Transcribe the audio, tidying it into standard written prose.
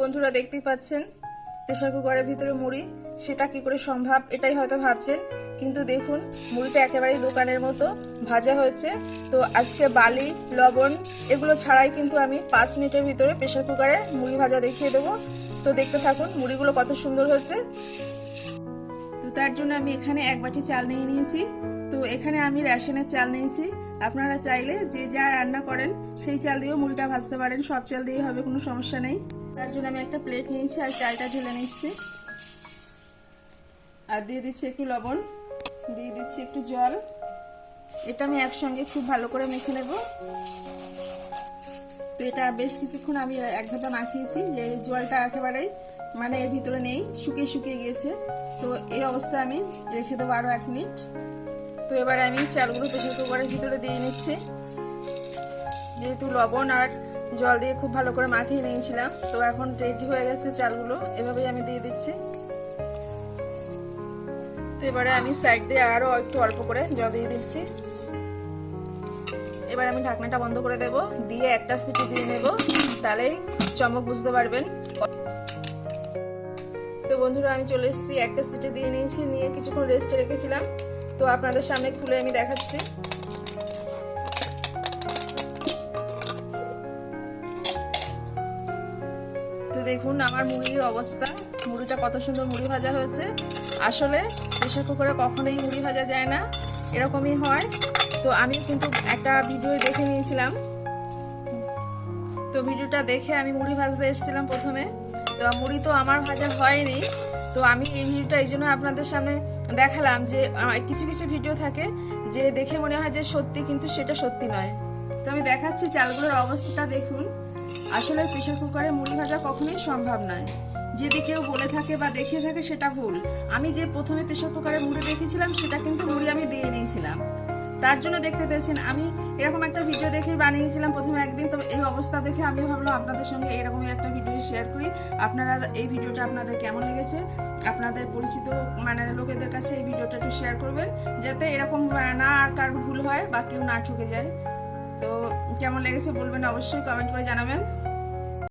বন্ধুরা দেখতেই পাচ্ছেন প্রেসার কুকারের ভিতরে মুড়ি, সেটা কি করে সম্ভব এটাই হয়তো ভাবছেন, কিন্তু দেখুন মুড়িটা একেবারেই দোকানের মতো ভাজা হয়েছে। তো আজকে বালি লবণ এগুলো ছাড়াই কিন্তু আমি 5 মিনিটের ভিতরে প্রেসার কুকারে মুড়ি ভাজা দেখিয়ে দেবো। তো দেখতে থাকুন মুড়িগুলো কত সুন্দর হয়েছে। তো তার জন্য আমি এখানে 1 বাটি চাল নিয়ে নিয়েছি। তো এখানে আমি রেশনের চাল নিয়েছি, আপনারা চাইলে যে যা রান্না করেন সেই চাল দিয়েও মুড়িটা ভাজতে পারেন, সব চাল দিয়ে হবে, কোনো সমস্যা নেই। তার জন্য আমি একটা প্লেট নিয়েছি আর চালটা ঢেলে নিচ্ছি, আর দিয়ে দিচ্ছি একটু লবণ, দিয়ে দিচ্ছি একটু জল। এটা আমি একসঙ্গে খুব ভালো করে মেখে নেব। তো এটা বেশ কিছুক্ষণ আমি এক ধাপে মাখিয়েছি, যে জলটা একেবারেই মানে এর ভিতরে নেই, শুকিয়ে শুকিয়ে গিয়েছে। তো এই অবস্থায় আমি রেখে দেবো আরও 1 মিনিট। তো এবারে আমি চালগুলো প্রেসার কুকারের ভিতরে দিয়ে নিচ্ছি। যেহেতু লবণ আর জল দিয়ে খুব ভালো করে মাখিয়ে নিয়েছিলাম, তো এখন রেডি হয়ে গেছে চালগুলো, এভাবেই আমি দিয়ে দিচ্ছি। তো এবারে আমি সাইড দিয়ে আরও একটু অল্প করে জল দিয়ে দিচ্ছি। এবার আমি ঢাকনাটা বন্ধ করে দেব, দিয়ে একটা সিটি দিয়ে নেব, তাহলেই চমক বুঝতে পারবেন। তো বন্ধুরা আমি চলে এসেছি, একটা সিটি দিয়ে নিয়েছি, নিয়ে কিছুক্ষণ রেস্টে রেখেছিলাম। তো আপনাদের সামনে খুলে আমি দেখাচ্ছি। তো দেখুন আমার মুড়ির অবস্থা, মুড়িটা কত সুন্দর মুড়ি ভাজা হয়েছে। আসলে প্রেসার কুকারে কখনোই মুড়ি ভাজা যায় না, এরকমই হয়। তো আমি কিন্তু একটা ভিডিও দেখে নিয়েছিলাম, তো ভিডিওটা দেখে আমি মুড়ি ভাজতে এসেছিলাম প্রথমে। তো মুড়ি তো আমার ভাজা হয়নি, তো আমি এই ভিডিওটা এই জন্য আপনাদের সামনে দেখালাম যে কিছু কিছু ভিডিও থাকে যে দেখে মনে হয় যে সত্যি, কিন্তু সেটা সত্যি নয়। তো আমি দেখাচ্ছি চালগুলোর অবস্থাটা দেখুন। আসলে প্রেসার কুকারে মুড়ি ভাজা কখনোই সম্ভব নয়, যদি কেউ বলে থাকে বা দেখিয়ে থাকে সেটা ভুল। আমি যে প্রথমে প্রেসার কুকারে মুড়ি দেখেছিলাম সেটা কিন্তু মুড়ি আমি দিয়ে নিয়েছিলাম, তার জন্য দেখতে পেয়েছেন আমি এরকম একটা ভিডিও দেখেই বানিয়েছিলাম প্রথমে একদিন। তবে এই অবস্থা দেখে আমি ভাবলাম আপনাদের সঙ্গে এরকমই একটা ভিডিও শেয়ার করি। আপনারা এই ভিডিওটা আপনাদের কেমন লেগেছে, আপনাদের পরিচিত মানে লোকেদের কাছে এই ভিডিওটা একটু শেয়ার করবেন, যাতে এরকম না আর কার ভুল হয় বা কেউ না ঠকে যায়। তো কেমন লেগেছে বলবেন, অবশ্যই কমেন্ট করে জানাবেন।